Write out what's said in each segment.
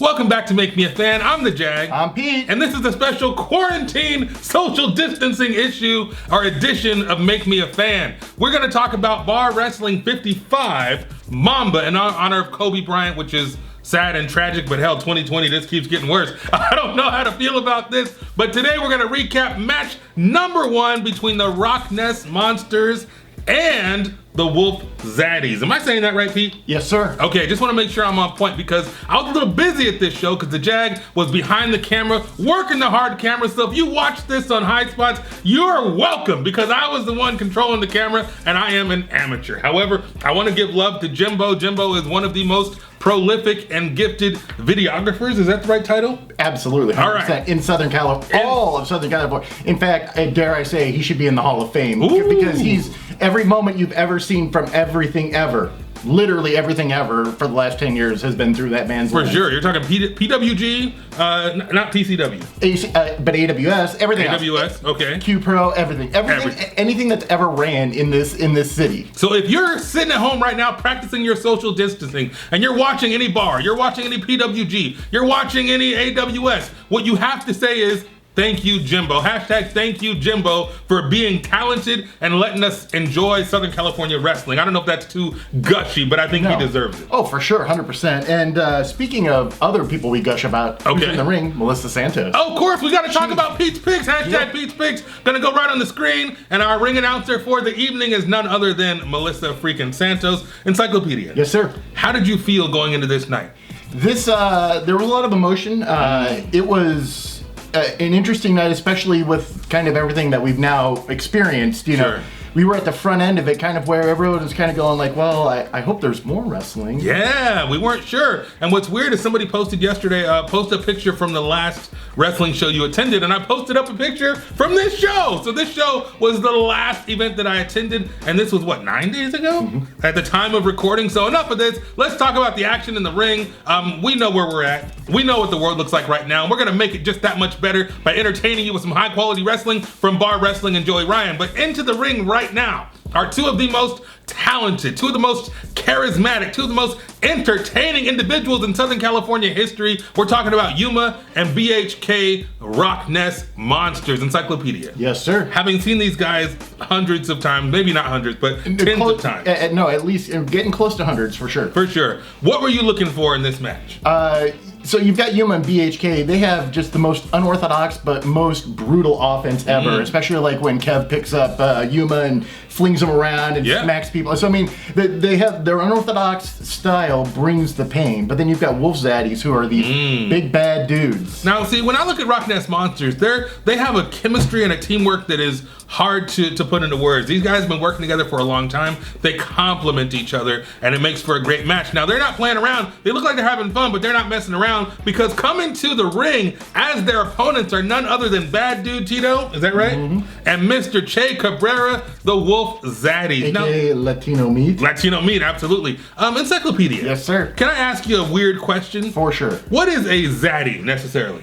Welcome back to Make Me a Fan. I'm the Jag. I'm Pete. And this is a special quarantine social distancing issue or edition of Make Me a Fan. We're going to talk about Bar Wrestling 55, Mamba, in honor of Kobe Bryant, which is sad and tragic, but hell, 2020, this keeps getting worse. I don't know how to feel about this, but today we're going to recap match number 1 between the RockNES Monsters and the Wolf Zaddies. Am I saying that right, Pete? Yes, sir. Okay, just want to make sure I'm on point because I was a little busy at this show because the Jag was behind the camera, working the hard camera. So if you watch this on High Spots, you're welcome because I was the one controlling the camera and I am an amateur. However, I want to give love to Jimbo. Jimbo is one of the most prolific and gifted videographers. Is that the right title? Absolutely. 100%. All right. In Southern California, all of Southern California. In fact, dare I say, he should be in the Hall of Fame. Ooh. Because he's every moment you've ever seen from everything ever. Literally everything ever for the last 10 years has been through that man's For lens. sure. You're talking PWG, not TCW. But AWS, everything AWS, else. okay. Q Pro, everything. Anything that's ever ran in this city. So if you're sitting at home right now practicing your social distancing and you're watching any bar, you're watching any PWG, you're watching any AWS, what you have to say is, thank you, Jimbo. Hashtag thank you, Jimbo, for being talented and letting us enjoy Southern California wrestling. I don't know if that's too gushy, but I think he deserves it. Oh, for sure, 100%. And speaking of other people we gush about, who's in the ring, Melissa Santos. Oh, of course, we got to talk about Pete's Picks. Hashtag Pete's Picks. Gonna go right on the screen. And our ring announcer for the evening is none other than Melissa freaking Santos. Encyclopedia. Yes, sir. How did you feel going into this night? This, there was a lot of emotion. It was an interesting night, especially with kind of everything that we've now experienced. You know, we were at the front end of it, kind of where everyone was kind of going like, well, I hope there's more wrestling. Yeah, we weren't sure. And what's weird is somebody posted yesterday, post a picture from the last wrestling show you attended, and I posted up a picture from this show. So this show was the last event that I attended, and this was what, 9 days ago? At the time of recording. So enough of this. Let's talk about the action in the ring. We know where we're at. We know what the world looks like right now. We're gonna make it just that much better by entertaining you with some high quality wrestling from Bar Wrestling and Joey Ryan. But into the ring right now are two of the most talented, two of the most charismatic, two of the most entertaining individuals in Southern California history. We're talking about Yuma and BHK RockNES Monsters. Encyclopedia. Yes, sir. Having seen these guys hundreds of times, maybe not hundreds, but tens of times. No, at least getting close to hundreds for sure. For sure. What were you looking for in this match? So you've got Yuma and BHK. They have just the most unorthodox but most brutal offense ever, especially like when Kev picks up Yuma and flings him around and smacks people. So I mean, they have their unorthodox style brings the pain, but then you've got Wolf Zaddies who are these big bad dudes. Now see, when I look at RockNES Monsters, they have a chemistry and a teamwork that is hard to put into words. These guys have been working together for a long time. They complement each other and it makes for a great match. Now they're not playing around. They look like they're having fun, but they're not messing around because coming to the ring as their opponents are none other than Bad Dude Tito, is that right? And Mr. Che Cabrera, the Wolf Zaddies. AKA Latino Meat. Latino Meat, absolutely. Encyclopedia. Yes, sir. Can I ask you a weird question? For sure. What is a Zaddy necessarily?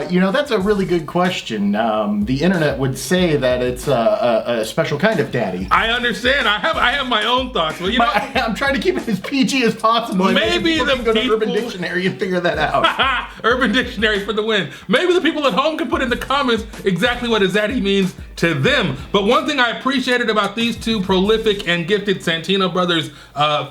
You know, that's a really good question. The internet would say that it's a special kind of daddy. I understand. I have my own thoughts. Well, you know, I'm trying to keep it as PG as possible. Maybe the go to people... Urban Dictionary and figure that out. Urban Dictionary for the win. Maybe the people at home can put in the comments exactly what a zaddy means to them. But one thing I appreciated about these two prolific and gifted Santino brothers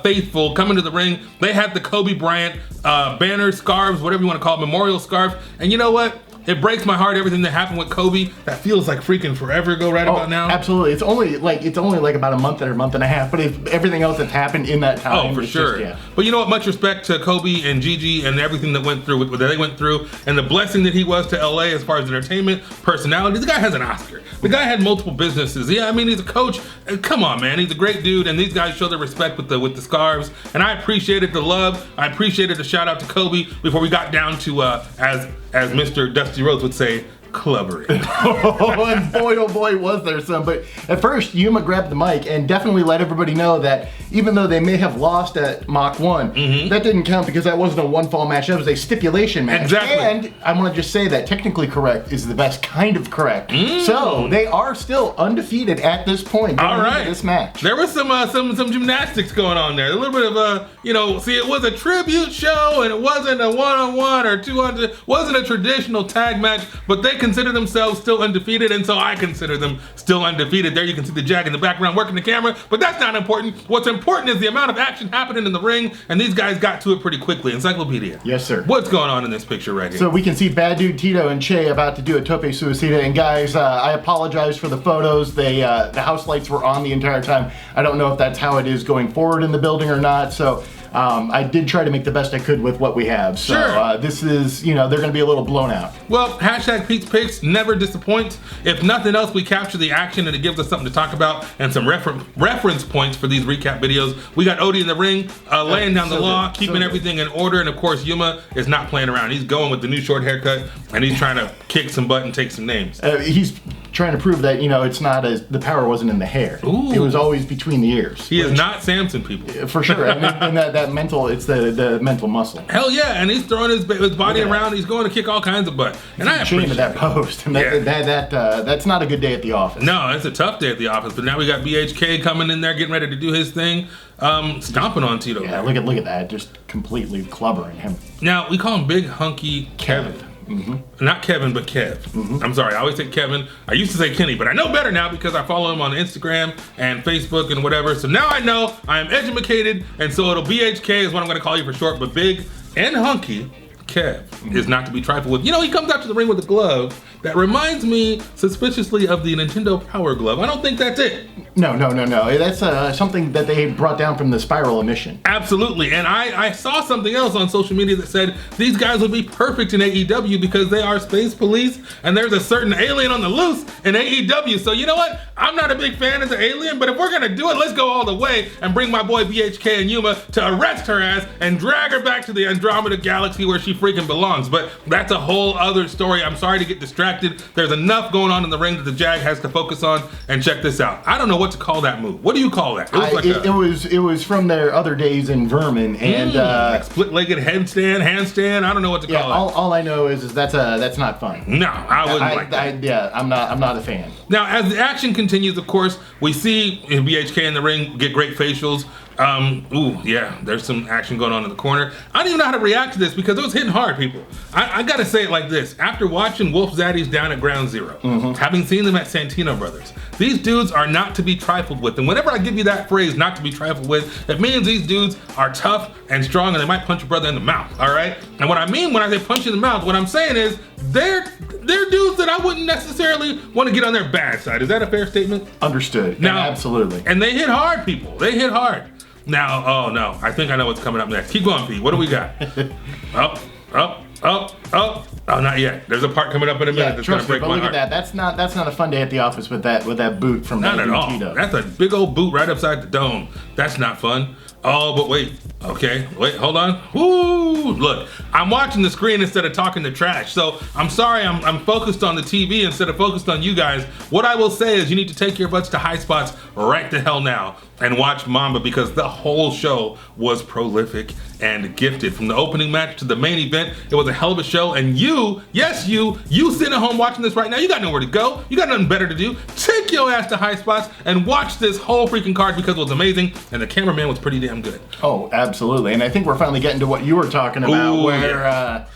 faithful coming to the ring, they had the Kobe Bryant banners, scarves, whatever you want to call it, memorial scarf. And you know what? It breaks my heart, everything that happened with Kobe. That feels like freaking forever ago about now. Absolutely. It's only like about a month or a month and a half, but everything else that's happened in that time. Oh, for sure. But you know what? Much respect to Kobe and Gigi and everything that went through, what they went through, and the blessing that he was to LA as far as entertainment, personality. The guy has an Oscar. The guy had multiple businesses. Yeah, I mean, he's a coach. Come on, man. He's a great dude, and these guys show their respect with the scarves. And I appreciated the love. I appreciated the shout out to Kobe before we got down to as Mr. Dusty Rhodes would say, clubbering. Oh, and boy, oh boy, was there some. But at first, Yuma grabbed the mic and definitely let everybody know that even though they may have lost at Mach 1, that didn't count because that wasn't a one-fall match. That was a stipulation match. Exactly. And I want to just say that technically correct is the best kind of correct. So they are still undefeated at this point. All right. This match. There was some gymnastics going on there. A little bit of a, see, it was a tribute show and it wasn't a one-on-one or 200. Wasn't a traditional tag match, but they consider themselves still undefeated, and so I consider them still undefeated. There you can see the Jag in the background working the camera, but that's not important. What's important is the amount of action happening in the ring, and these guys got to it pretty quickly. Encyclopedia. Yes, sir. What's going on in this picture right here? So we can see Bad Dude Tito and Che about to do a tope suicida, and guys, I apologize for the photos. They the house lights were on the entire time. I don't know if that's how it is going forward in the building or not, so I did try to make the best I could with what we have. So this is, they're going to be a little blown out. Well, hashtag Pete's Picks never disappoint. If nothing else, we capture the action and it gives us something to talk about and some reference points for these recap videos. We got Odie in the ring, laying down the law, keeping everything in order, and of course Yuma is not playing around. He's going with the new short haircut and he's trying to kick some butt and take some names. He's trying to prove that, it's not the power wasn't in the hair. Ooh. It was always between the ears. He is not Samson, people. For sure. And that mental, it's the mental muscle. Hell yeah, and he's throwing his body around. He's going to kick all kinds of butt. And I appreciate that post. And that's not a good day at the office. No, it's a tough day at the office. But now we got BHK coming in there, getting ready to do his thing, stomping on Tito. Yeah, look at that, just completely clubbering him. Now we call him Big Hunky Kevin. Not Kevin, but Kev. I'm sorry, I always say Kevin. I used to say Kenny, but I know better now because I follow him on Instagram and Facebook and whatever. So now I know I am educated, and so it'll BHK is what I'm gonna call you for short, but Big and Hunky Kev is not to be trifled with. He comes out to the ring with a glove that reminds me suspiciously of the Nintendo Power Glove. I don't think that's it. No. That's something that they brought down from the Spiral emission. Absolutely, and I saw something else on social media that said these guys would be perfect in AEW because they are space police and there's a certain alien on the loose in AEW. So you know what? I'm not a big fan of the alien, but if we're gonna do it, let's go all the way and bring my boy BHK and Yuma to arrest her ass and drag her back to the Andromeda Galaxy where she freaking belongs. But that's a whole other story. I'm sorry to get distracted. There's enough going on in the ring that the Jag has to focus on. And check this out. I don't know what to call that move. What do you call that? It was from their other days in Vermin and like split-legged handstand. I don't know what to call it. All I know is that's not fun. No, I wouldn't like that. I'm not a fan. Now, as the action continues, of course, we see BHK in the ring get great facials. There's some action going on in the corner. I don't even know how to react to this because it was hitting hard, people. I gotta say it like this. After watching Wolf Zaddies down at Ground Zero, having seen them at Santino Brothers, these dudes are not to be trifled with. And whenever I give you that phrase, not to be trifled with, it means these dudes are tough and strong and they might punch a brother in the mouth, all right? And what I mean when I say punch in the mouth, what I'm saying is they're dudes that I wouldn't necessarily want to get on their bad side. Is that a fair statement? Understood. Now, absolutely. And they hit hard, people. They hit hard. Now, oh no, I think I know what's coming up next. Keep going, Pete. What do we got? Oh, not yet. There's a part coming up in a minute that's gonna break my heart. Look at that. That's not a fun day at the office with that boot from Not at all. Tito. That's a big old boot right upside the dome. That's not fun. Oh, but wait. Okay, wait, hold on. Woo! Look, I'm watching the screen instead of talking to trash. So I'm sorry, I'm focused on the TV instead of focused on you guys. What I will say is you need to take your butts to high spots right the hell now and watch Mamba because the whole show was prolific and gifted. From the opening match to the main event, it was a hell of a show. And you sitting at home watching this right now, you got nowhere to go. You got nothing better to do. Take your ass to high spots and watch this whole freaking card because it was amazing. And the cameraman was pretty damn good. Oh, absolutely. And I think we're finally getting to what you were talking about,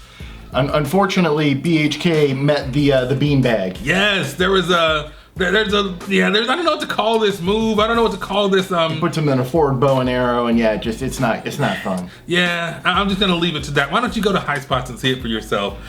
unfortunately BHK met the beanbag. Yes, there's I don't know what to call this move. I don't know what to call this. He puts him in a forward bow and arrow, and it's not fun. Yeah, I'm just gonna leave it to that. Why don't you go to high spots and see it for yourself?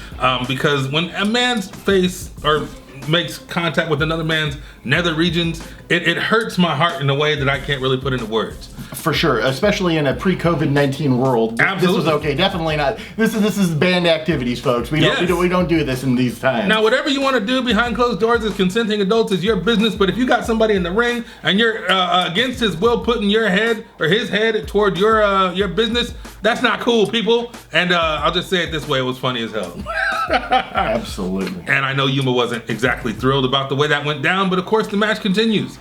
Because when a man's face or makes contact with another man's nether regions, it hurts my heart in a way that I can't really put into words. For sure, especially in a pre-COVID-19 world. Absolutely. This was okay. Definitely not. This is banned activities, folks. We don't do this in these times. Now, whatever you want to do behind closed doors as consenting adults is your business. But if you got somebody in the ring and you're against his will putting your head or his head toward your business, that's not cool, people. And I'll just say it this way: it was funny as hell. Absolutely. And I know Yuma wasn't exactly thrilled about the way that went down, but of course the match continues.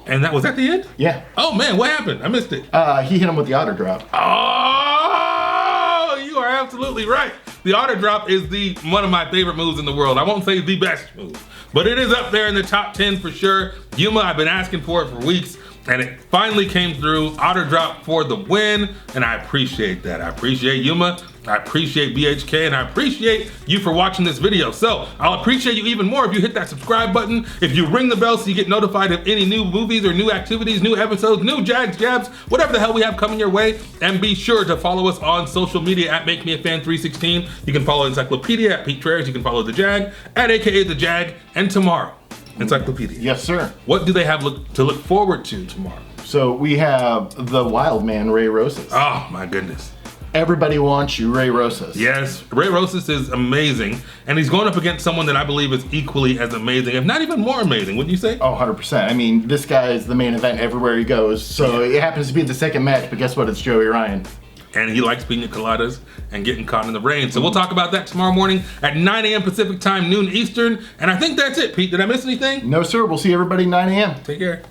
And was that the end? Yeah. Oh man, what happened? I missed it. He hit him with the otter drop. Oh, you are absolutely right. The otter drop is one of my favorite moves in the world. I won't say the best move, but it is up there in the top 10 for sure. Yuma, I've been asking for it for weeks, and it finally came through. Otter drop for the win, and I appreciate that. I appreciate Yuma, I appreciate BHK, and I appreciate you for watching this video. So I'll appreciate you even more if you hit that subscribe button, if you ring the bell so you get notified of any new movies or new activities, new episodes, new jags, jabs, whatever the hell we have coming your way. And be sure to follow us on social media at MakeMeAFan316. You can follow Encyclopedia at Pete Trerice. You can follow The Jag at AKA The Jag. And tomorrow, Encyclopedia. Yes, sir. What do they have to look forward to tomorrow? So we have the wild man, Ray Rosas. Oh my goodness. Everybody wants you, Ray Rosas. Yes, Ray Rosas is amazing, and he's going up against someone that I believe is equally as amazing, if not even more amazing, wouldn't you say? Oh, 100%. I mean, this guy is the main event everywhere he goes, so it happens to be the second match, but guess what? It's Joey Ryan. And he likes pina coladas and getting caught in the rain. So we'll talk about that tomorrow morning at 9 a.m. Pacific time, noon Eastern. And I think that's it, Pete. Did I miss anything? No, sir. We'll see everybody at 9 a.m. Take care.